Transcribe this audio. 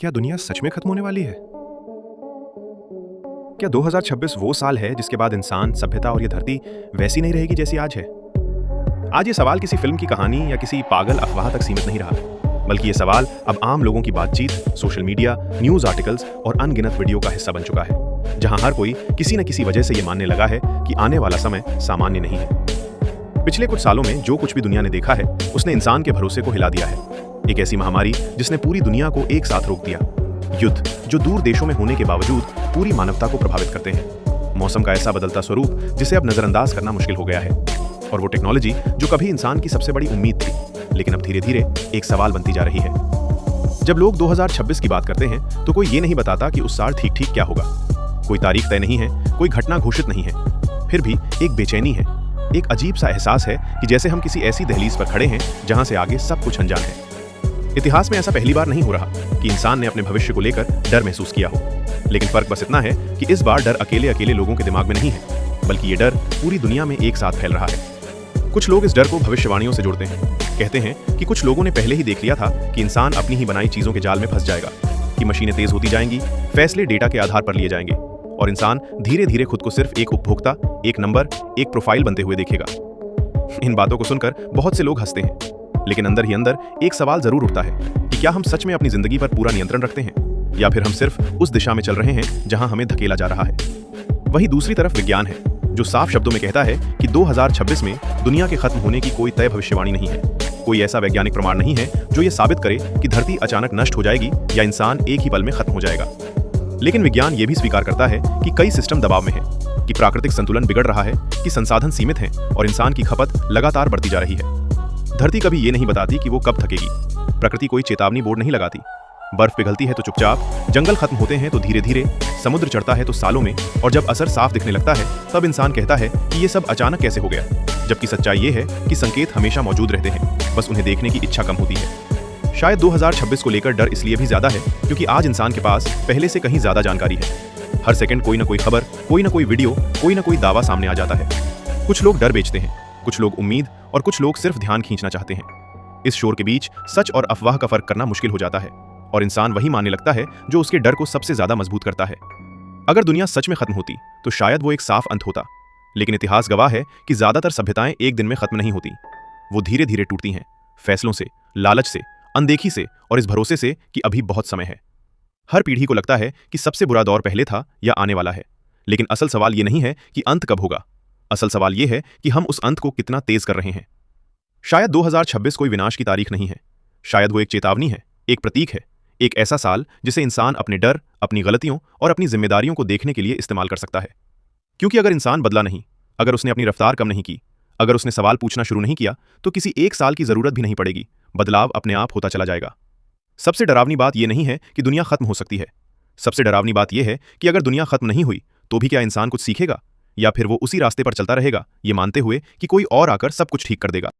क्या दुनिया सच में खत्म होने वाली है? क्या 2026 वो साल है जिसके बाद इंसान, सभ्यता और ये धरती वैसी नहीं रहेगी जैसी आज है? आज ये सवाल किसी फिल्म की कहानी या किसी पागल अफवाह तक सीमित नहीं रहा, बल्कि ये सवाल अब आम लोगों की बातचीत, सोशल मीडिया, न्यूज आर्टिकल्स और अनगिनत वीडियो का हिस्सा बन चुका है, जहां हर कोई किसी न किसी वजह से ये मानने लगा है कि आने वाला समय सामान्य नहीं है। पिछले कुछ सालों में जो कुछ भी दुनिया ने देखा है, उसने इंसान के भरोसे को हिला दिया है। एक ऐसी महामारी जिसने पूरी दुनिया को एक साथ रोक दिया, युद्ध जो दूर देशों में होने के बावजूद पूरी मानवता को प्रभावित करते हैं, मौसम का ऐसा बदलता स्वरूप जिसे अब नजरअंदाज करना मुश्किल हो गया है, और वो टेक्नोलॉजी जो कभी इंसान की सबसे बड़ी उम्मीद थी, लेकिन अब धीरे धीरे एक सवाल बनती जा रही है। जब लोग 2026 की बात करते हैं तो कोई ये नहीं बताता कि उस साल ठीक ठीक क्या होगा। कोई तारीख तय नहीं है, कोई घटना घोषित नहीं है, फिर भी एक बेचैनी है, एक अजीब सा एहसास है कि जैसे हम किसी ऐसी दहलीज पर खड़े हैं जहां से आगे सब कुछ अनजान है। इतिहास में ऐसा पहली बार नहीं हो रहा कि इंसान ने अपने भविष्य को लेकर डर महसूस किया हो, लेकिन फर्क बस इतना है कि इस बार डर अकेले अकेले लोगों के दिमाग में नहीं है, बल्कि ये डर पूरी दुनिया में एक साथ फैल रहा है। कुछ लोग इस डर को भविष्यवाणियों से जोड़ते हैं, कहते हैं कि कुछ लोगों ने पहले ही देख लिया था कि इंसान अपनी ही बनाई चीजों के जाल में फंस जाएगा, कि मशीनें तेज होती जाएंगी, फैसले डेटा के आधार पर लिए जाएंगे और इंसान धीरे धीरे खुद को सिर्फ एक उपभोक्ता, एक नंबर, एक प्रोफाइल बनते हुए देखेगा। इन बातों को सुनकर बहुत से लोग हंसते हैं, लेकिन अंदर ही अंदर एक सवाल जरूर उठता है कि क्या हम सच में अपनी जिंदगी पर पूरा नियंत्रण रखते हैं, या फिर हम सिर्फ उस दिशा में चल रहे हैं जहां हमें धकेला जा रहा है। वहीं दूसरी तरफ विज्ञान है, जो साफ शब्दों में कहता है कि 2026 में दुनिया के खत्म होने की कोई तय भविष्यवाणी नहीं है। कोई ऐसा वैज्ञानिक प्रमाण नहीं है जो ये साबित करे कि धरती अचानक नष्ट हो जाएगी या इंसान एक ही पल में खत्म हो जाएगा। लेकिन विज्ञान ये भी स्वीकार करता है कि कई सिस्टम दबाव में है, कि प्राकृतिक संतुलन बिगड़ रहा है, कि संसाधन सीमित हैं और इंसान की खपत लगातार बढ़ती जा रही है। धरती कभी ये नहीं बताती कि वो कब थकेगी, प्रकृति कोई चेतावनी बोर्ड नहीं लगाती। बर्फ पिघलती है तो चुपचाप, जंगल खत्म होते हैं तो धीरे धीरे, समुद्र चढ़ता है तो सालों में, और जब असर साफ दिखने लगता है तब इंसान कहता है कि ये सब अचानक कैसे हो गया। जबकि सच्चाई ये है कि संकेत हमेशा मौजूद रहते हैं, बस उन्हें देखने की इच्छा कम होती है। शायद 2026 को लेकर डर इसलिए भी ज्यादा है क्योंकि आज इंसान के पास पहले से कहीं ज्यादा जानकारी है। हर सेकंड कोई ना कोई खबर, कोई ना कोई वीडियो, कोई ना कोई दावा सामने आ जाता है। कुछ लोग डर बेचते हैं, कुछ लोग उम्मीद, और कुछ लोग सिर्फ ध्यान खींचना चाहते हैं। इस शोर के बीच सच और अफवाह का फर्क करना मुश्किल हो जाता है, और इंसान वही मानने लगता है जो उसके डर को सबसे ज्यादा मजबूत करता है। अगर दुनिया सच में खत्म होती तो शायद वो एक साफ अंत होता, लेकिन इतिहास गवाह है कि ज्यादातर सभ्यताएं एक दिन में खत्म नहीं होती। वो धीरे धीरे टूटती हैं, फैसलों से, लालच से, अनदेखी से, और इस भरोसे से कि अभी बहुत समय है। हर पीढ़ी को लगता है कि सबसे बुरा दौर पहले था या आने वाला है, लेकिन असल सवाल ये नहीं है कि अंत कब होगा। असल सवाल यह है कि हम उस अंत को कितना तेज कर रहे हैं। शायद 2026 कोई विनाश की तारीख नहीं है, शायद वो एक चेतावनी है, एक प्रतीक है, एक ऐसा साल जिसे इंसान अपने डर, अपनी गलतियों और अपनी जिम्मेदारियों को देखने के लिए इस्तेमाल कर सकता है। क्योंकि अगर इंसान बदला नहीं, अगर उसने अपनी रफ्तार कम नहीं की, अगर उसने सवाल पूछना शुरू नहीं किया, तो किसी एक साल की जरूरत भी नहीं पड़ेगी, बदलाव अपने आप होता चला जाएगा। सबसे डरावनी बात यह नहीं है कि दुनिया खत्म हो सकती है, सबसे डरावनी बात यह है कि अगर दुनिया खत्म नहीं हुई तो भी क्या इंसान कुछ सीखेगा, या फिर वो उसी रास्ते पर चलता रहेगा, ये मानते हुए कि कोई और आकर सब कुछ ठीक कर देगा।